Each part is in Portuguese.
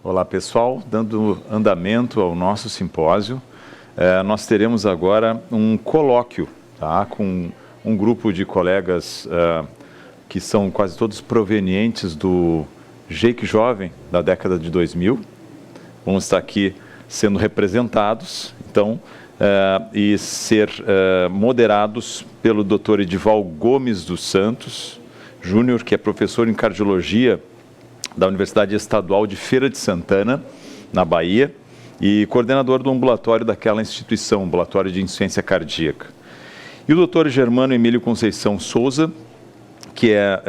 Olá pessoal, dando andamento ao nosso simpósio, nós teremos agora um colóquio, tá? Com um grupo de colegas que são quase todos provenientes do Jeik Jovem da década de 2000. Vamos estar aqui sendo representados, então, e ser moderados pelo Dr. Edival Gomes dos Santos Júnior, que é professor em cardiologia da Universidade Estadual de Feira de Santana, na Bahia, e coordenador do ambulatório daquela instituição, ambulatório de insuficiência cardíaca. E o doutor Germano Emílio Conceição Souza, que é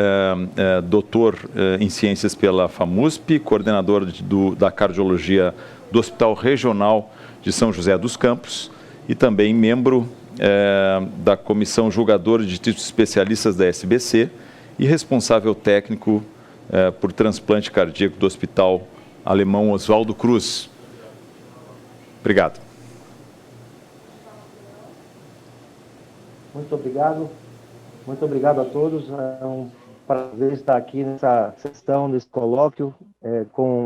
doutor em ciências pela FAMUSP, coordenador da cardiologia do Hospital Regional de São José dos Campos e também membro da Comissão Julgadora de Títulos Especialistas da SBC e responsável técnico por transplante cardíaco do Hospital Alemão Oswaldo Cruz. Obrigado. Muito obrigado. Muito obrigado a todos. É um prazer estar aqui nessa sessão, nesse colóquio,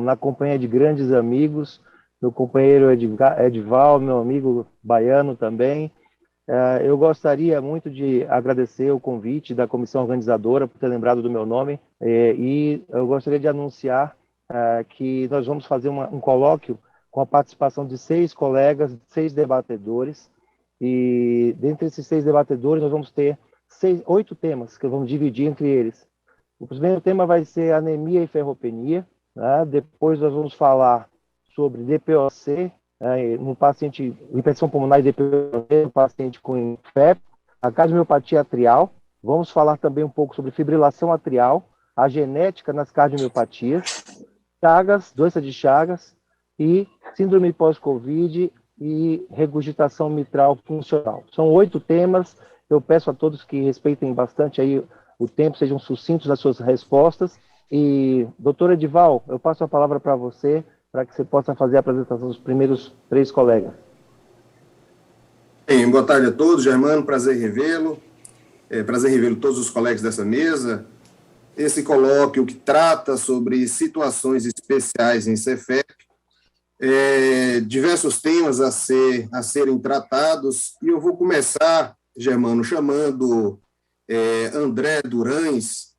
na companhia de grandes amigos, meu companheiro Edival, meu amigo baiano também. Eu gostaria muito de agradecer o convite da comissão organizadora por ter lembrado do meu nome e eu gostaria de anunciar que nós vamos fazer um colóquio com a participação de 6 colegas, 6 debatedores, e dentre esses 6 debatedores nós vamos ter 8 temas que vamos dividir entre eles. O primeiro tema vai ser anemia e ferropenia, né? Depois nós vamos falar sobre DPOC, no paciente, hipertensão pulmonar e DPOC, no paciente com FEP, a cardiomiopatia atrial. Vamos falar também um pouco sobre fibrilação atrial, a genética nas cardiomiopatias, Chagas, doença de Chagas e síndrome pós-Covid e regurgitação mitral funcional. São 8 temas. Eu peço a todos que respeitem bastante aí o tempo, sejam sucintos nas suas respostas. E, doutor Edival, eu passo a palavra para você, para que você possa fazer a apresentação dos primeiros 3 colegas. Bem, boa tarde a todos, Germano, prazer revê-lo. Prazer revê-lo todos os colegas dessa mesa. Esse colóquio que trata sobre situações especiais em Cefep, diversos temas a serem tratados, e eu vou começar, Germano, chamando André Durães,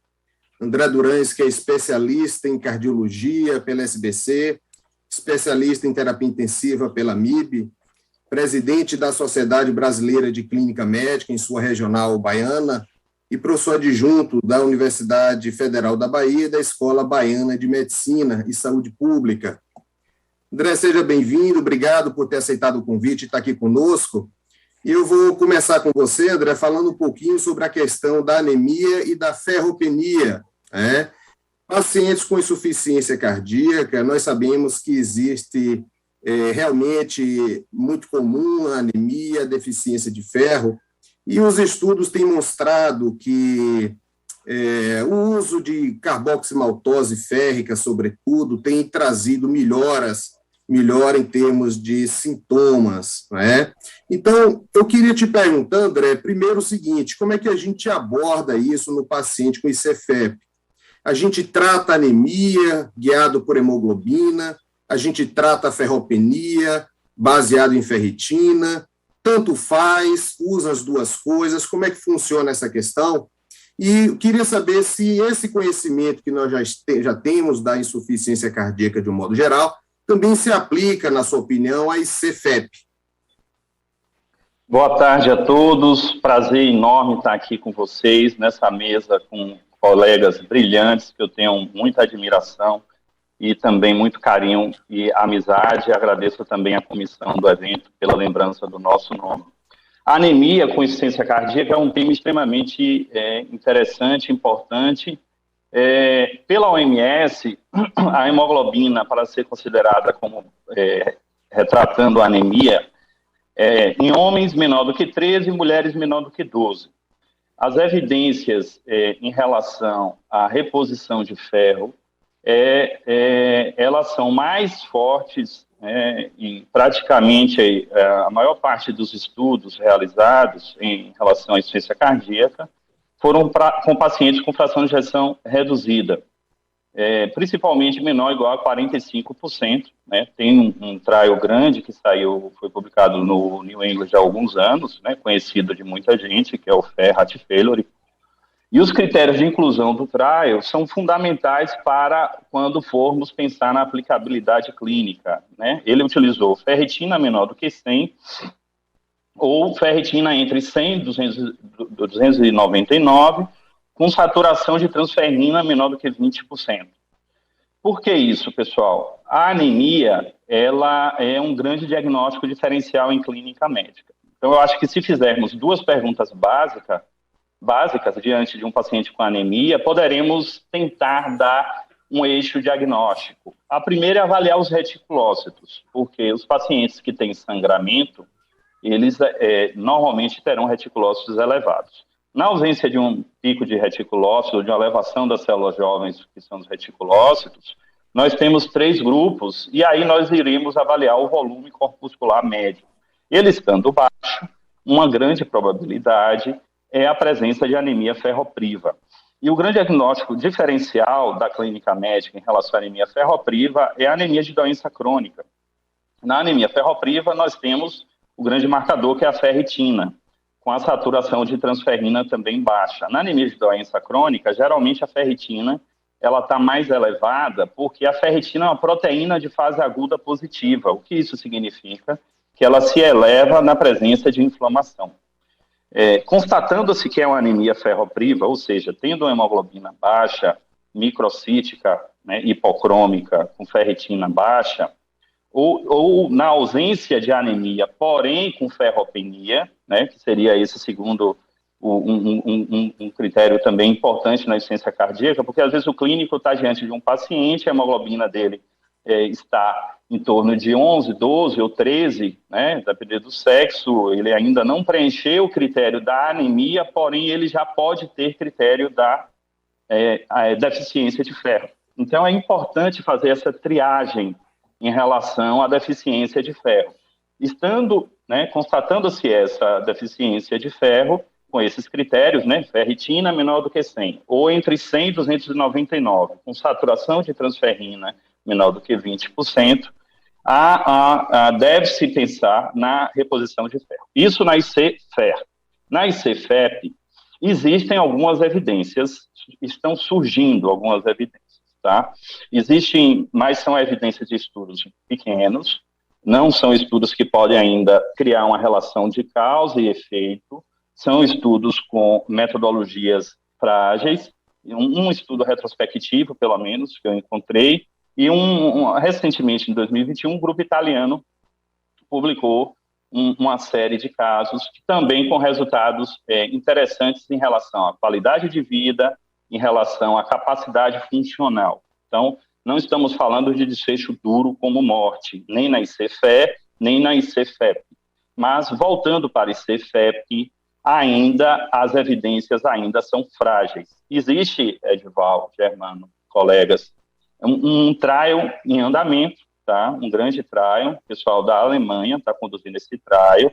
que é especialista em cardiologia pela SBC, especialista em terapia intensiva pela MIB, presidente da Sociedade Brasileira de Clínica Médica em sua regional baiana e professor adjunto da Universidade Federal da Bahia e da Escola Baiana de Medicina e Saúde Pública. André, seja bem-vindo, obrigado por ter aceitado o convite e estar aqui conosco. E eu vou começar com você, André, falando um pouquinho sobre a questão da anemia e da ferropenia, né? Pacientes com insuficiência cardíaca, nós sabemos que existe realmente muito comum a anemia, a deficiência de ferro, e os estudos têm mostrado que o uso de carboximaltose férrica, sobretudo, tem trazido melhora em termos de sintomas, né? Então, eu queria te perguntar, André, primeiro o seguinte, como é que a gente aborda isso no paciente com ICFEP? A gente trata a anemia, guiado por hemoglobina, a gente trata a ferropenia, baseado em ferritina, tanto faz, usa as duas coisas, como é que funciona essa questão? E eu queria saber se esse conhecimento que nós já temos da insuficiência cardíaca de um modo geral, também se aplica, na sua opinião, a ICFEP. Boa tarde a todos, prazer enorme estar aqui com vocês, nessa mesa com colegas brilhantes, que eu tenho muita admiração e também muito carinho e amizade. Agradeço também à comissão do evento pela lembrança do nosso nome. A anemia com insuficiência cardíaca é um tema extremamente interessante, importante. Pela OMS, a hemoglobina, para ser considerada como retratando a anemia, em homens menor do que 13 e mulheres menor do que 12. As evidências em relação à reposição de ferro, elas são mais fortes em praticamente a maior parte dos estudos realizados em relação à insuficiência cardíaca foram com pacientes com fração de ejeção reduzida, principalmente menor ou igual a 45%, né? Tem um trial grande que foi publicado no New England há alguns anos, né, conhecido de muita gente, que é o FAIR-Heart Failure. E os critérios de inclusão do trial são fundamentais para quando formos pensar na aplicabilidade clínica, né? Ele utilizou ferritina menor do que 100, ou ferritina entre 100 e 299, com saturação de transferrina menor do que 20%. Por que isso, pessoal? A anemia, ela é um grande diagnóstico diferencial em clínica médica. Então, eu acho que se fizermos duas perguntas básicas diante de um paciente com anemia, poderemos tentar dar um eixo diagnóstico. A primeira é avaliar os reticulócitos, porque os pacientes que têm sangramento, eles normalmente terão reticulócitos elevados. Na ausência de um pico de reticulócito, de uma elevação das células jovens, que são os reticulócitos, nós temos 3 grupos, e aí nós iremos avaliar o volume corpuscular médio. Ele estando baixo, uma grande probabilidade é a presença de anemia ferropriva. E o grande diagnóstico diferencial da clínica médica em relação à anemia ferropriva é a anemia de doença crônica. Na anemia ferropriva, nós temos o grande marcador, que é a ferritina, com a saturação de transferrina também baixa. Na anemia de doença crônica, geralmente a ferritina ela está mais elevada porque a ferritina é uma proteína de fase aguda positiva. O que isso significa? Que ela se eleva na presença de inflamação. Constatando-se que é uma anemia ferropriva, ou seja, tendo uma hemoglobina baixa, microcítica, né, hipocrômica, com ferritina baixa, ou na ausência de anemia, porém com ferropenia, né, que seria esse segundo um critério também importante na insuficiência cardíaca, porque às vezes o clínico está diante de um paciente, a hemoglobina dele está em torno de 11, 12 ou 13, né, dependendo do sexo, ele ainda não preencheu o critério da anemia, porém ele já pode ter critério da deficiência de ferro. Então é importante fazer essa triagem em relação à deficiência de ferro. Constatando-se essa deficiência de ferro, com esses critérios, né, ferritina menor do que 100, ou entre 100 e 299, com saturação de transferrina menor do que 20%, deve-se pensar na reposição de ferro. Isso na IC-FER. Na IC-FEP, existem algumas evidências, estão surgindo algumas evidências, tá? Existem, mas são evidências de estudos pequenos, não são estudos que podem ainda criar uma relação de causa e efeito, são estudos com metodologias frágeis, um estudo retrospectivo, pelo menos, que eu encontrei, e recentemente, em 2021, um grupo italiano publicou uma série de casos, também com resultados interessantes em relação à qualidade de vida, em relação à capacidade funcional. Então, não estamos falando de desfecho duro como morte, nem na IC-FE, nem na IC-FEP. Mas, voltando para a IC-FEP, as evidências ainda são frágeis. Existe, Edival, Germano, colegas, um trial em andamento, tá? Um grande trial, o pessoal da Alemanha está conduzindo esse trial,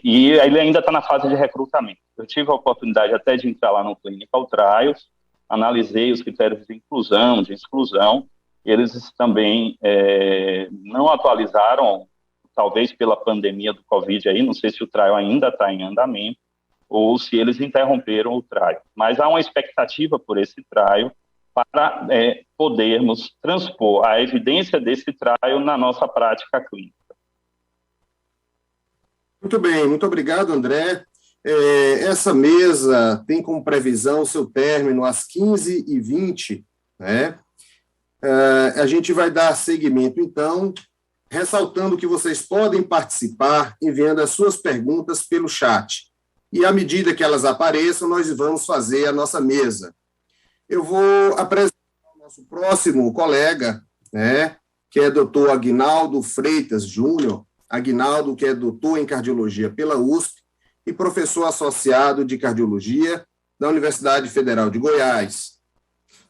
e ele ainda está na fase de recrutamento. Eu tive a oportunidade até de entrar lá no Clinical Trials, analisei os critérios de inclusão, de exclusão, eles também não atualizaram, talvez pela pandemia do Covid aí, não sei se o trial ainda está em andamento, ou se eles interromperam o trial. Mas há uma expectativa por esse trial para podermos transpor a evidência desse trial na nossa prática clínica. Muito bem, muito obrigado, André. Essa mesa tem como previsão o seu término às 15h20, né? A gente vai dar seguimento, então, ressaltando que vocês podem participar enviando as suas perguntas pelo chat. E, à medida que elas apareçam, nós vamos fazer a nossa mesa. Eu vou apresentar o nosso próximo colega, né, que é doutor Aguinaldo Freitas Júnior. Aguinaldo, que é doutor em cardiologia pela USP e professor associado de cardiologia da Universidade Federal de Goiás.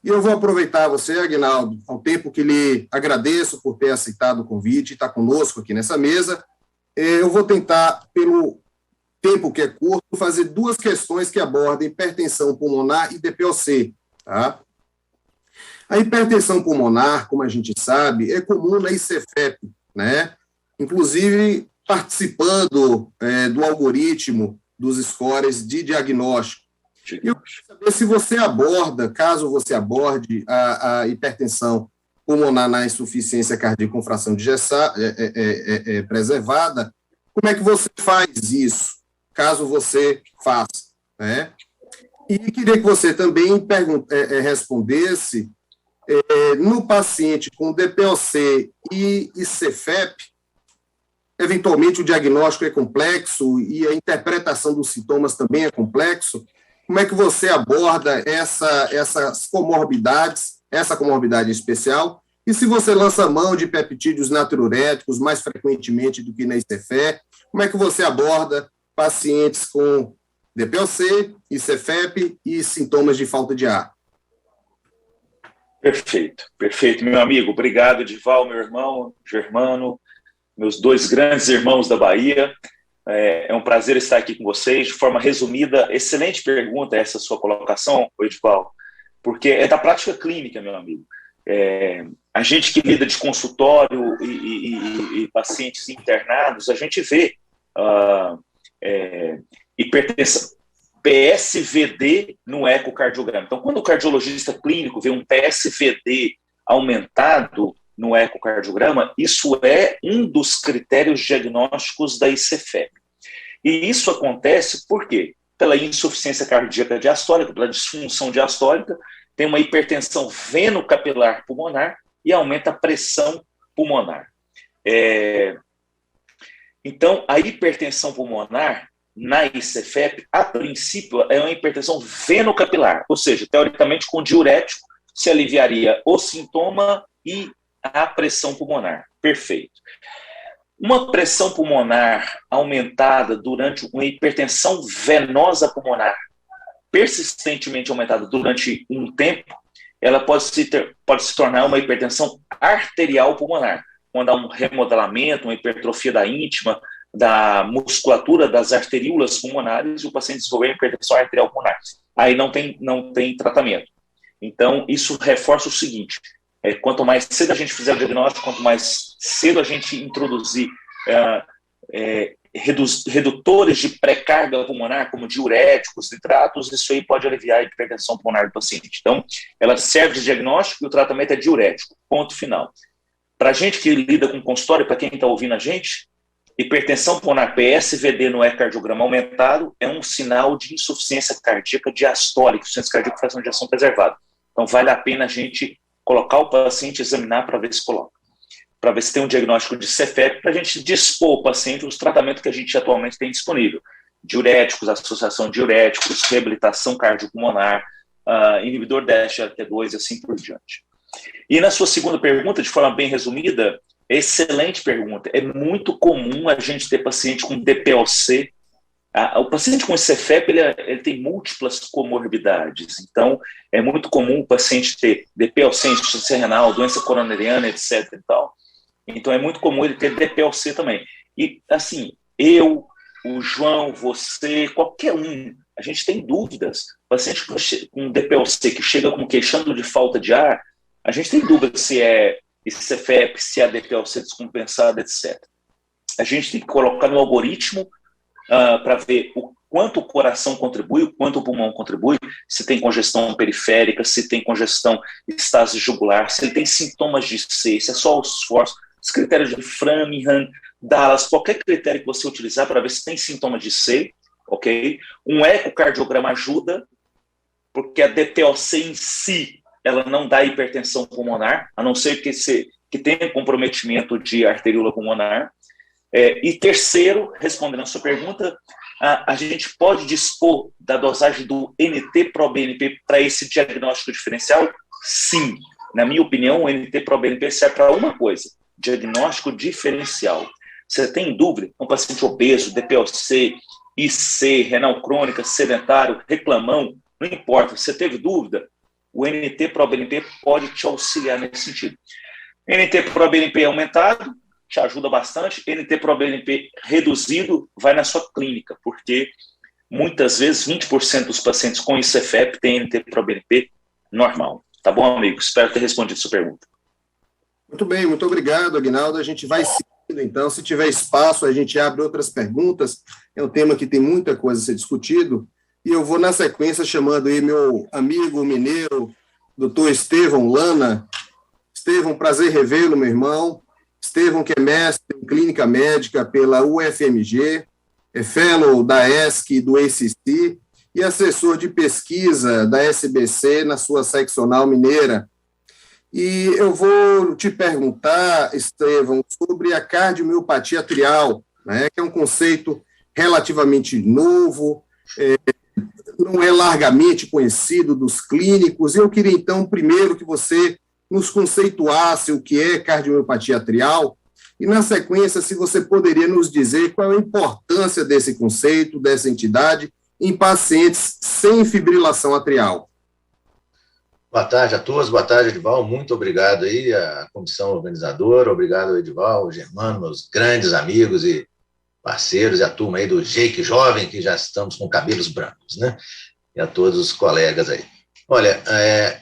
E eu vou aproveitar você, Aguinaldo, ao tempo que lhe agradeço por ter aceitado o convite e estar conosco aqui nessa mesa. Eu vou tentar, pelo tempo que é curto, fazer duas questões que abordem hipertensão pulmonar e DPOC. Tá? A hipertensão pulmonar, como a gente sabe, é comum na ICFEP, né? Inclusive participando do algoritmo dos scores de diagnóstico. Eu queria saber se você aborda, caso você aborde a hipertensão pulmonar na insuficiência cardíaca com fração de preservada, como é que você faz isso, caso você faça, né? E queria que você também respondesse, no paciente com DPOC e ICFEP, eventualmente o diagnóstico é complexo e a interpretação dos sintomas também é complexo, como é que você aborda essas comorbidades, essa comorbidade especial, e se você lança mão de peptídeos natriuréticos mais frequentemente do que na ICFE, como é que você aborda pacientes com DPOC, ICFEP e sintomas de falta de ar? Perfeito, meu amigo. Obrigado, Edival, meu irmão, Germano, meus dois grandes irmãos da Bahia. É um prazer estar aqui com vocês. De forma resumida, excelente pergunta essa sua colocação, Edival, porque é da prática clínica, meu amigo. A gente que lida de consultório e pacientes internados, a gente vê hipertensão, PSVD no ecocardiograma. Então, quando o cardiologista clínico vê um PSVD aumentado no ecocardiograma, isso é um dos critérios diagnósticos da ICFEP. E isso acontece por quê? Pela insuficiência cardíaca diastólica, pela disfunção diastólica, tem uma hipertensão venocapilar pulmonar e aumenta a pressão pulmonar. Então, a hipertensão pulmonar na ICFEP, a princípio, é uma hipertensão venocapilar, ou seja, teoricamente, com diurético se aliviaria o sintoma e a pressão pulmonar. Perfeito. Uma pressão pulmonar aumentada durante uma hipertensão venosa pulmonar, persistentemente aumentada durante um tempo, ela pode se tornar uma hipertensão arterial pulmonar, quando há um remodelamento, uma hipertrofia da íntima, da musculatura das arteríolas pulmonares, e o paciente desenvolver hipertensão arterial pulmonar. Aí não tem tratamento. Então, isso reforça o seguinte: quanto mais cedo a gente fizer o diagnóstico, quanto mais cedo a gente introduzir redutores de pré-carga pulmonar, como diuréticos, nitratos, isso aí pode aliviar a hipertensão pulmonar do paciente. Então, ela serve de diagnóstico e o tratamento é diurético. Ponto final. Para a gente que lida com consultório, para quem está ouvindo a gente, hipertensão pulmonar PSVD no ecocardiograma aumentado é um sinal de insuficiência cardíaca diastólica, insuficiência cardíaca com fração de ejeção preservada. Então, vale a pena a gente colocar o paciente, examinar para ver se coloca, para ver se tem um diagnóstico de CFEP, para a gente dispor o paciente os tratamentos que a gente atualmente tem disponível. Diuréticos, associação de diuréticos, reabilitação cardiopulmonar, inibidor da SGLT2 e assim por diante. E na sua segunda pergunta, de forma bem resumida, excelente pergunta. É muito comum a gente ter paciente com DPOC. O paciente com CFEP, ele tem múltiplas comorbidades. Então, é muito comum o paciente ter DPOC, insuficiência renal, doença coronariana, etc. e tal. Então, é muito comum ele ter DPOC também. E, assim, eu, o João, você, qualquer um, a gente tem dúvidas. Paciente com DPOC que chega com queixando de falta de ar, a gente tem dúvida se é CFEP, se é DPOC descompensada, etc. A gente tem que colocar no algoritmo para ver o quanto o coração contribui, o quanto o pulmão contribui, se tem congestão periférica, se tem congestão estase jugular, se ele tem sintomas de C, se é só o esforço, os critérios de Framingham, Dallas, qualquer critério que você utilizar para ver se tem sintomas de C, ok? Um ecocardiograma ajuda, porque a DPOC em si, ela não dá hipertensão pulmonar, a não ser que tenha comprometimento de arteríola pulmonar. E terceiro, respondendo a sua pergunta, a gente pode dispor da dosagem do NT-proBNP para esse diagnóstico diferencial? Sim. Na minha opinião, o NT-proBNP serve para uma coisa: diagnóstico diferencial. Você tem dúvida? Um paciente obeso, DPOC, IC, renal crônica, sedentário, reclamão, não importa, você teve dúvida? O NT-proBNP pode te auxiliar nesse sentido. NT-proBNP aumentado, te ajuda bastante. NT-proBNP reduzido vai na sua clínica, porque muitas vezes 20% dos pacientes com ICFEP têm NT-proBNP normal. Tá bom, amigo? Espero ter respondido a sua pergunta. Muito bem, muito obrigado, Aguinaldo. A gente vai seguindo, então. Se tiver espaço, a gente abre outras perguntas. É um tema que tem muita coisa a ser discutido. E eu vou, na sequência, chamando aí meu amigo mineiro, doutor Estevão Lana. Estevão, prazer revê-lo, meu irmão. Estevão, que é mestre em clínica médica pela UFMG, é fellow da ESC e do ACC e assessor de pesquisa da SBC na sua seccional mineira. E eu vou te perguntar, Estevão, sobre a cardiomiopatia atrial, né, que é um conceito relativamente novo, não é largamente conhecido dos clínicos. Eu queria, então, primeiro que você nos conceituasse o que é cardiomiopatia atrial e, na sequência, se você poderia nos dizer qual é a importância desse conceito, dessa entidade, em pacientes sem fibrilação atrial. Boa tarde a todos, boa tarde, Edival, muito obrigado aí à comissão organizadora, obrigado, Edival, Germano, meus grandes amigos e parceiros, e a turma aí do Jake Jovem, que já estamos com cabelos brancos, né? E a todos os colegas aí. Olha,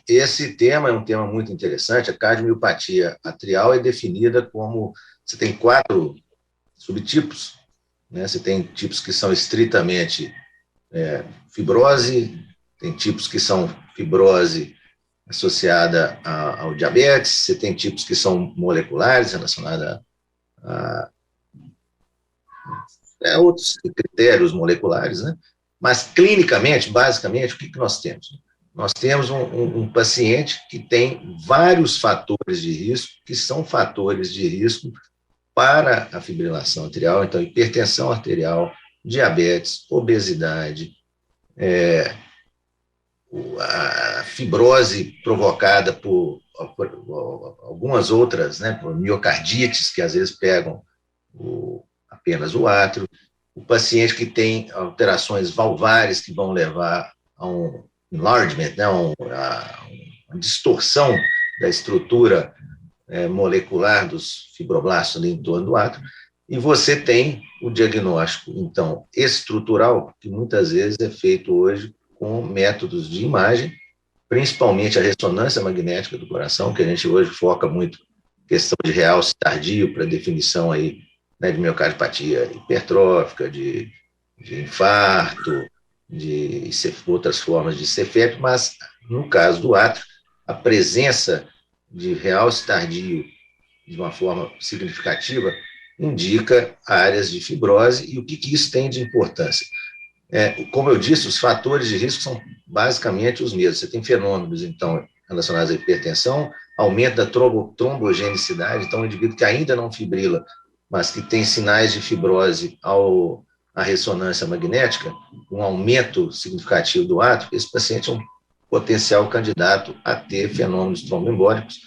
esse tema é um tema muito interessante. A cardiomiopatia atrial é definida como, você tem 4 subtipos, né? Você tem tipos que são estritamente fibrose, tem tipos que são fibrose associada ao diabetes, você tem tipos que são moleculares, relacionados a outros critérios moleculares, né? Mas, clinicamente, basicamente, o que nós temos? Nós temos um paciente que tem vários fatores de risco, que são fatores de risco para a fibrilação arterial, então, hipertensão arterial, diabetes, obesidade, a fibrose provocada por algumas outras, né, por miocardites, que às vezes pegam apenas o átrio, o paciente que tem alterações valvares que vão levar a um enlargement, né, uma distorção da estrutura molecular dos fibroblastos ali em torno do átrio, e você tem o diagnóstico, então, estrutural, que muitas vezes é feito hoje com métodos de imagem, principalmente a ressonância magnética do coração, que a gente hoje foca muito em questão de realce tardio para definição aí, né, de miocardiopatia hipertrófica, de infarto, de outras formas de CFEP, mas no caso do átrio, a presença de realce tardio de uma forma significativa indica áreas de fibrose. E o que isso tem de importância? Como eu disse, os fatores de risco são basicamente os mesmos. Você tem fenômenos, então, relacionados à hipertensão, aumento da trombogenicidade, então, um indivíduo que ainda não fibrila, mas que tem sinais de fibrose à ressonância magnética, um aumento significativo do átrio, esse paciente é um potencial candidato a ter fenômenos tromboembólicos,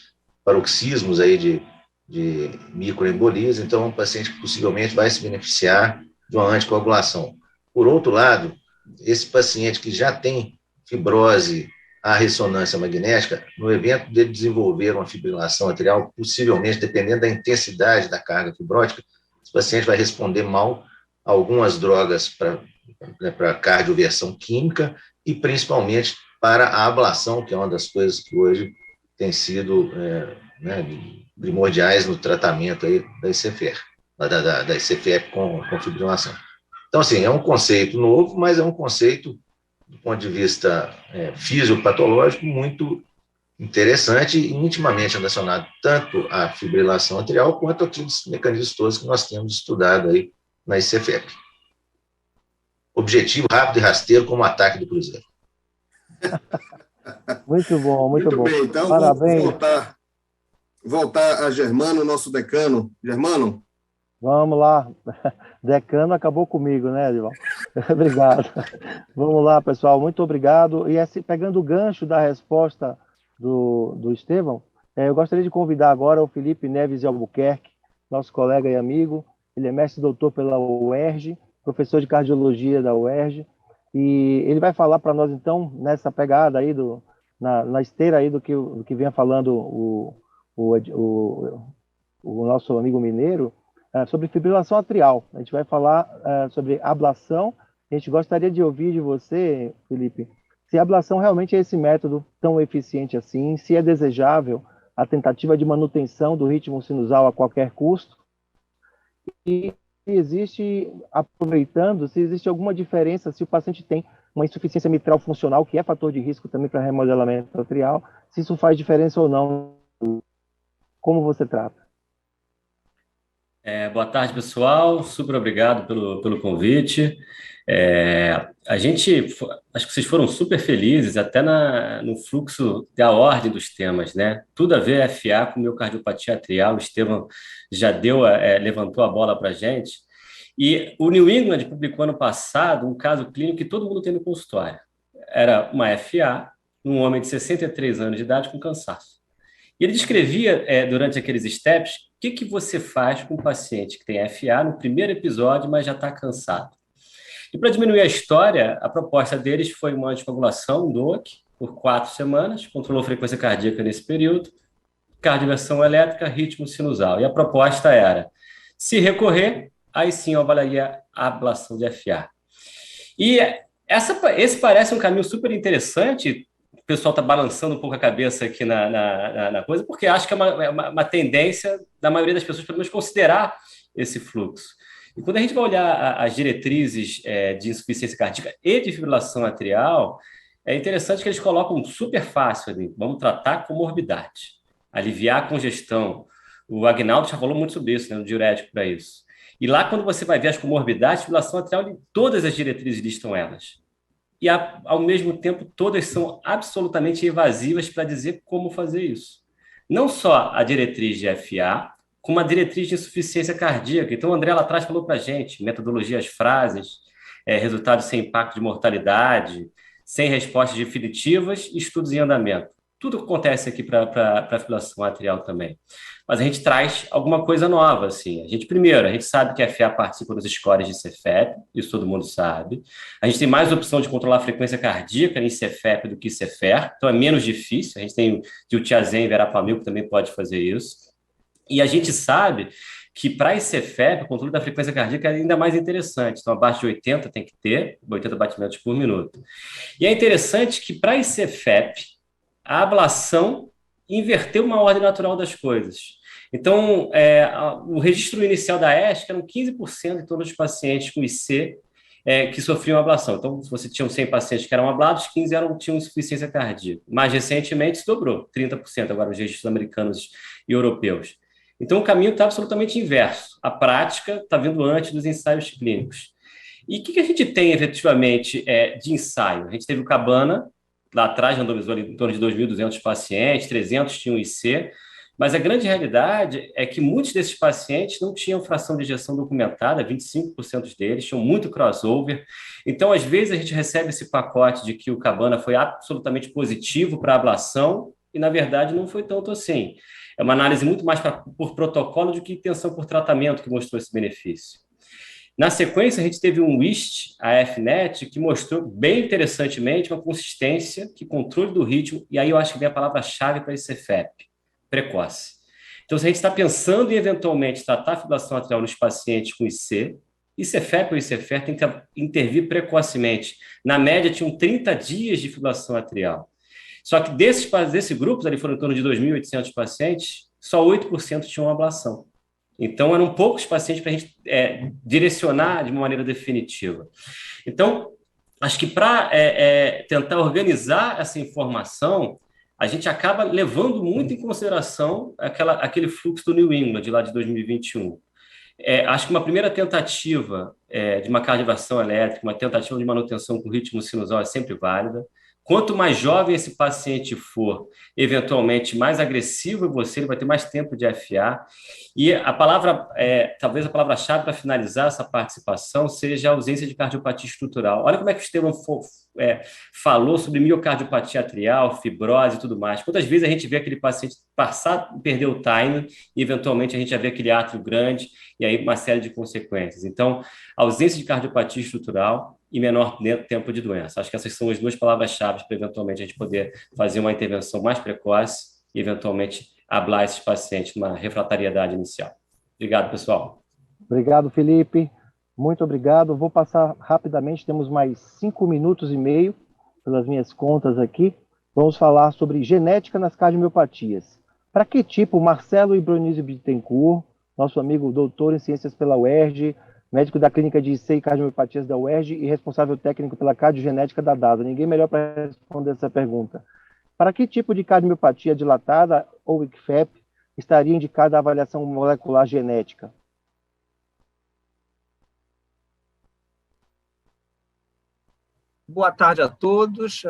paroxismos aí de microembolias, então é um paciente que possivelmente vai se beneficiar de uma anticoagulação. Por outro lado, esse paciente que já tem fibrose à ressonância magnética, no evento de desenvolver uma fibrilação atrial, possivelmente, dependendo da intensidade da carga fibrótica, esse paciente vai responder mal a algumas drogas para cardioversão química e, principalmente, para a ablação, que é uma das coisas que hoje tem sido primordiais no tratamento aí da ICFEP, da ICFEP com fibrilação. Então, assim, é um conceito novo, mas é um conceito, do ponto de vista fisiopatológico, muito interessante e intimamente relacionado tanto à fibrilação atrial quanto àqueles mecanismos todos que nós temos estudado aí na ICFEP. Objetivo rápido e rasteiro como ataque do Cruzeiro. Muito bom, muito bom. Bem, então, parabéns. Vou voltar a Germano, nosso decano. Germano? Vamos lá. Decano acabou comigo, né, Edival? Obrigado. Vamos lá, pessoal. Muito obrigado. E assim, pegando o gancho da resposta do Estevão, eu gostaria de convidar agora o Felipe Neves de Albuquerque, nosso colega e amigo. Ele é mestre e doutor pela UERJ, professor de cardiologia da UERJ, e ele vai falar para nós, então, nessa pegada aí, na esteira aí do que vinha falando o o nosso amigo mineiro, sobre fibrilação atrial. A gente vai falar sobre ablação. A gente gostaria de ouvir de você, Felipe, se a ablação realmente é esse método tão eficiente assim, se é desejável a tentativa de manutenção do ritmo sinusal a qualquer custo, e existe, aproveitando, se existe alguma diferença, se o paciente tem uma insuficiência mitral funcional, que é fator de risco também para remodelamento atrial, se isso faz diferença ou não, como você trata? Boa tarde, pessoal. Super obrigado pelo convite. Acho que vocês foram super felizes, até no fluxo da ordem dos temas, né? Tudo a ver FA com miocardiopatia atrial. O Estevam já levantou a bola para a gente. E o New England publicou ano passado um caso clínico que todo mundo tem no consultório. Era uma FA, um homem de 63 anos de idade com cansaço. E ele descrevia, durante aqueles steps, o que você faz com um paciente que tem FA no primeiro episódio, mas já está cansado. E para diminuir a história, a proposta deles foi uma anticoagulação, um DOAC, por 4 semanas, controlou a frequência cardíaca nesse período, cardioversão elétrica, ritmo sinusal. E a proposta era, se recorrer, aí sim eu avaliaria a ablação de FA. E esse parece um caminho super interessante. O pessoal está balançando um pouco a cabeça aqui na coisa, porque acho que é uma tendência da maioria das pessoas, pelo menos, considerar esse fluxo. E quando a gente vai olhar as diretrizes de insuficiência cardíaca e de fibrilação atrial, é interessante que eles colocam super fácil ali, vamos tratar a comorbidade, aliviar a congestão. O Agnaldo já falou muito sobre isso, né, no diurético para isso. E lá, quando você vai ver as comorbidades, fibrilação atrial, todas as diretrizes listam elas. E, ao mesmo tempo, todas são absolutamente evasivas para dizer como fazer isso. Não só a diretriz de FA, como a diretriz de insuficiência cardíaca. Então, o André lá atrás falou para a gente, metodologias, frases, resultados sem impacto de mortalidade, sem respostas definitivas, estudos em andamento. Tudo acontece aqui para a fibrilação atrial também. Mas a gente traz alguma coisa nova, assim. A gente sabe que a FA participa dos scores de CFEP, isso todo mundo sabe. A gente tem mais opção de controlar a frequência cardíaca em CFEP do que CFR, então é menos difícil. A gente tem diltiazem e verapamil que também pode fazer isso. E a gente sabe que para ICFEP, o controle da frequência cardíaca é ainda mais interessante. Então, abaixo de 80 tem que ter, 80 batimentos por minuto. E é interessante que para ICFEP, a ablação inverteu uma ordem natural das coisas. Então, o registro inicial da ESC eram 15% de todos os pacientes com IC que sofriam ablação. Então, se você tinha 100 pacientes que eram ablados, 15 tinham insuficiência cardíaca. Mais recentemente, se dobrou, 30% agora os registros americanos e europeus. Então, o caminho está absolutamente inverso. A prática está vindo antes dos ensaios clínicos. E o que a gente tem, efetivamente, de ensaio? A gente teve o Cabana, lá atrás, randomizou ali em torno de 2.200 pacientes, 300 tinham IC, mas a grande realidade é que muitos desses pacientes não tinham fração de ejeção documentada, 25% deles tinham muito crossover. Então, às vezes, a gente recebe esse pacote de que o Cabana foi absolutamente positivo para a ablação e, na verdade, não foi tanto assim. É uma análise muito mais por protocolo do que intenção por tratamento que mostrou esse benefício. Na sequência, a gente teve um WIST, a FNET, que mostrou bem interessantemente uma consistência, que controle do ritmo, e aí eu acho que vem a palavra-chave para esse CFEP, precoce. Então, se a gente está pensando em, eventualmente, tratar a fibrilação atrial nos pacientes com IC, ICFEP ou ICFR tem que intervir precocemente. Na média, tinham 30 dias de fibrilação atrial. Só que desse grupo, ali foram em torno de 2.800 pacientes, só 8% tinham ablação. Então, eram poucos pacientes para a gente direcionar de uma maneira definitiva. Então, acho que para tentar organizar essa informação, a gente acaba levando muito em consideração aquele fluxo do New England, lá de 2021. Acho que uma primeira tentativa de uma cardioversão elétrica, uma tentativa de manutenção com ritmo sinusal é sempre válida. Quanto mais jovem esse paciente for, eventualmente mais agressivo ele vai ter mais tempo de FA. E talvez a palavra-chave para finalizar essa participação seja a ausência de cardiopatia estrutural. Olha como é que o Estevam falou sobre miocardiopatia atrial, fibrose e tudo mais. Quantas vezes a gente vê aquele paciente passar, perder o time, e eventualmente a gente já vê aquele átrio grande, e aí uma série de consequências. Então, ausência de cardiopatia estrutural e menor tempo de doença. Acho que essas são as duas palavras-chave para, eventualmente, a gente poder fazer uma intervenção mais precoce e, eventualmente, hablar esses pacientes numa refratariedade inicial. Obrigado, pessoal. Obrigado, Felipe. Muito obrigado. Vou passar rapidamente, temos mais 5 minutos e meio, pelas minhas contas aqui. Vamos falar sobre genética nas cardiomiopatias. Para que tipo? Marcelo Ibronísio Bittencourt, nosso amigo doutor em ciências pela UERJ, médico da clínica de IC e cardiomiopatias da UERJ e responsável técnico pela cardiogenética da DASA. Ninguém melhor para responder essa pergunta. Para que tipo de cardiomiopatia dilatada ou ICFEP estaria indicada a avaliação molecular genética? Boa tarde a todos,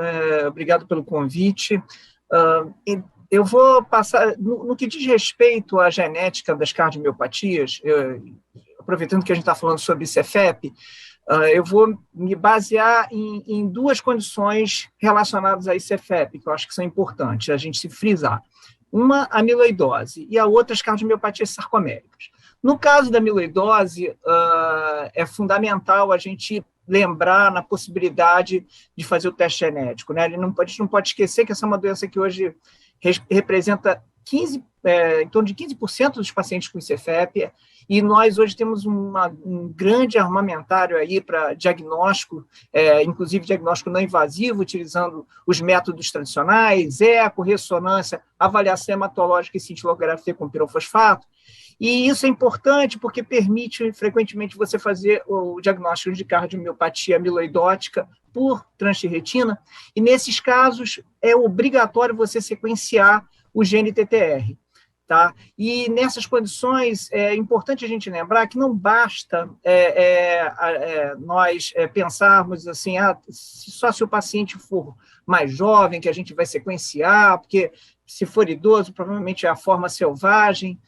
obrigado pelo convite. Eu vou passar, no que diz respeito à genética das cardiomiopatias, aproveitando que a gente está falando sobre CFEP, eu vou me basear em duas condições relacionadas a ICFEP, que eu acho que são importantes a gente se frisar. Uma, a amiloidose, e a outra, as cardiomiopatias sarcoméricas. No caso da amiloidose, é fundamental a gente lembrar na possibilidade de fazer o teste genético, né? A gente não pode esquecer que essa é uma doença que hoje representa em torno de 15% dos pacientes com ICFEP, e nós hoje temos um grande armamentário aí para diagnóstico, inclusive diagnóstico não invasivo, utilizando os métodos tradicionais, eco, ressonância, avaliação hematológica e cintilografia com pirofosfato. E isso é importante porque permite, frequentemente, você fazer o diagnóstico de cardiomiopatia amiloidótica por transretina, e nesses casos é obrigatório você sequenciar o gene TTR. Tá? E nessas condições é importante a gente lembrar que não basta nós pensarmos assim, só se o paciente for mais jovem que a gente vai sequenciar, porque se for idoso, provavelmente é a forma selvagem.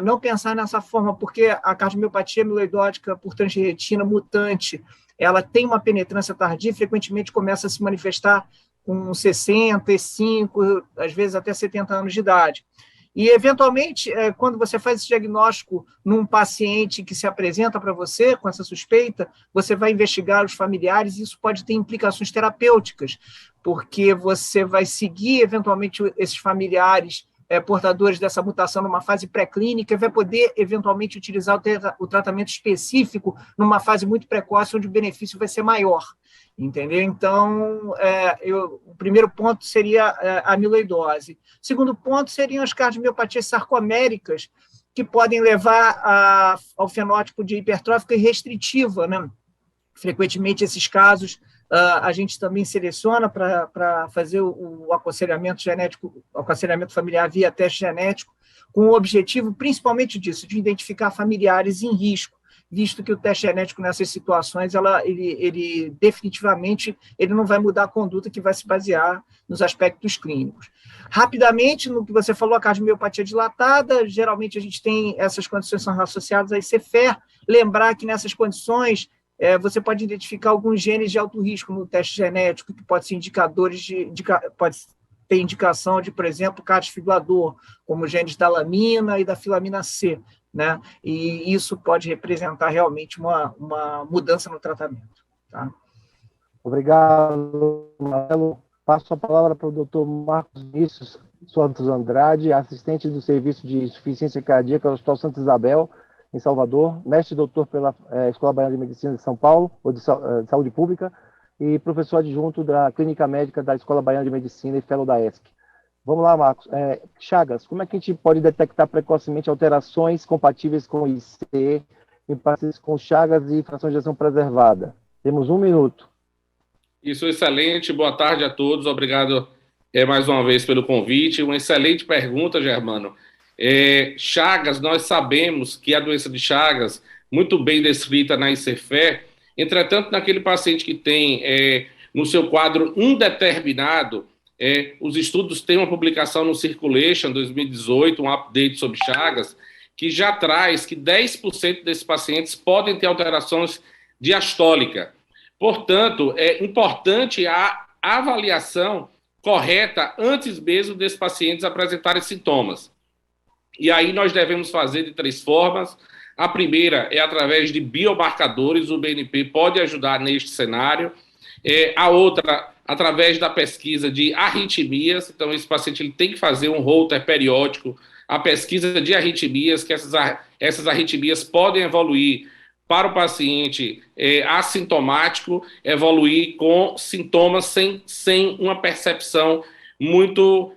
Não pensar nessa forma, porque a cardiomiopatia amiloidótica por transretina mutante, ela tem uma penetrância tardia e frequentemente começa a se manifestar com 65, às vezes até 70 anos de idade. E, eventualmente, quando você faz esse diagnóstico num paciente que se apresenta para você com essa suspeita, você vai investigar os familiares e isso pode ter implicações terapêuticas, porque você vai seguir, eventualmente, esses familiares portadores dessa mutação numa fase pré-clínica e vai poder, eventualmente, utilizar o tratamento específico numa fase muito precoce, onde o benefício vai ser maior. Entendeu? Então, o primeiro ponto seria a amiloidose. O segundo ponto seriam as cardiomiopatias sarcoméricas, que podem levar ao fenótipo de hipertrófica restritiva, né? Frequentemente, esses casos, a gente também seleciona para fazer o aconselhamento genético, o aconselhamento familiar via teste genético, com o objetivo, principalmente disso, de identificar familiares em risco, visto que o teste genético nessas situações, ele definitivamente ele não vai mudar a conduta que vai se basear nos aspectos clínicos. Rapidamente, no que você falou, a cardiomiopatia dilatada, geralmente a gente tem essas condições são associadas a ICFER, lembrar que nessas condições você pode identificar alguns genes de alto risco no teste genético, que pode ser indicadores pode ter indicação de, por exemplo, cardiofibrador, como genes da lamina e da filamina C, né? E isso pode representar realmente uma mudança no tratamento. Tá? Obrigado, Marcelo. Passo a palavra para o doutor Marcos Vinícius Santos Andrade, assistente do Serviço de Insuficiência Cardíaca do Hospital Santa Isabel, em Salvador, mestre e doutor pela Escola Baiana de Medicina de São Paulo, ou de Saúde Pública, e professor adjunto da Clínica Médica da Escola Baiana de Medicina e fellow da ESC. Vamos lá, Marcos. Chagas, como é que a gente pode detectar precocemente alterações compatíveis com IC em pacientes com Chagas e fração de ejeção preservada? Temos 1 minuto. Isso, excelente. Boa tarde a todos. Obrigado mais uma vez pelo convite. Uma excelente pergunta, Germano. Chagas, nós sabemos que a doença de Chagas, muito bem descrita na ICFER, entretanto, naquele paciente que tem no seu quadro indeterminado, os estudos têm uma publicação no Circulation 2018, um update sobre Chagas, que já traz que 10% desses pacientes podem ter alterações diastólica. Portanto, é importante a avaliação correta antes mesmo desses pacientes apresentarem sintomas. E aí nós devemos fazer de 3 formas. A primeira é através de biomarcadores, o BNP pode ajudar neste cenário. A outra, através da pesquisa de arritmias. Então, esse paciente ele tem que fazer um holter periódico, a pesquisa de arritmias, que essas arritmias podem evoluir para o paciente assintomático, evoluir com sintomas sem uma percepção muito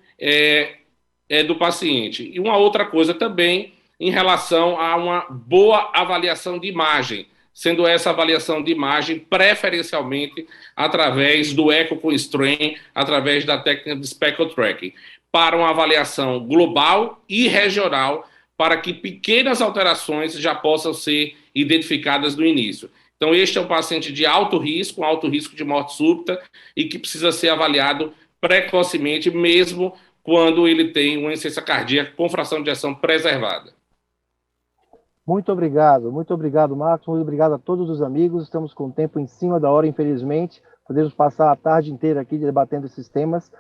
do paciente. E uma outra coisa também em relação a uma boa avaliação de imagem, sendo essa avaliação de imagem preferencialmente através do eco com strain, através da técnica de speckle tracking, para uma avaliação global e regional, para que pequenas alterações já possam ser identificadas no início. Então, este é um paciente de alto risco de morte súbita, e que precisa ser avaliado precocemente, mesmo quando ele tem uma insuficiência cardíaca com fração de ejeção preservada. Muito obrigado, Marcos, muito obrigado a todos os amigos. Estamos com o tempo em cima da hora, infelizmente. Podemos passar a tarde inteira aqui debatendo esses temas.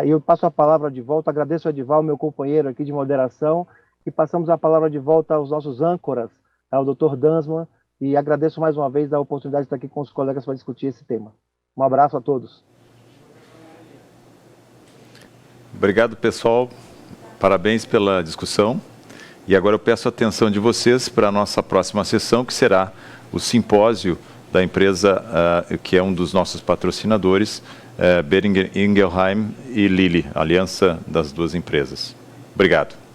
Eu passo a palavra de volta, agradeço ao Edival, meu companheiro aqui de moderação, e passamos a palavra de volta aos nossos âncoras, ao Dr. Dansman, e agradeço mais uma vez a oportunidade de estar aqui com os colegas para discutir esse tema. Um abraço a todos. Obrigado, pessoal. Parabéns pela discussão. E agora eu peço a atenção de vocês para a nossa próxima sessão, que será o simpósio da empresa, que é um dos nossos patrocinadores, Boehringer Ingelheim e Lilly, aliança das duas empresas. Obrigado.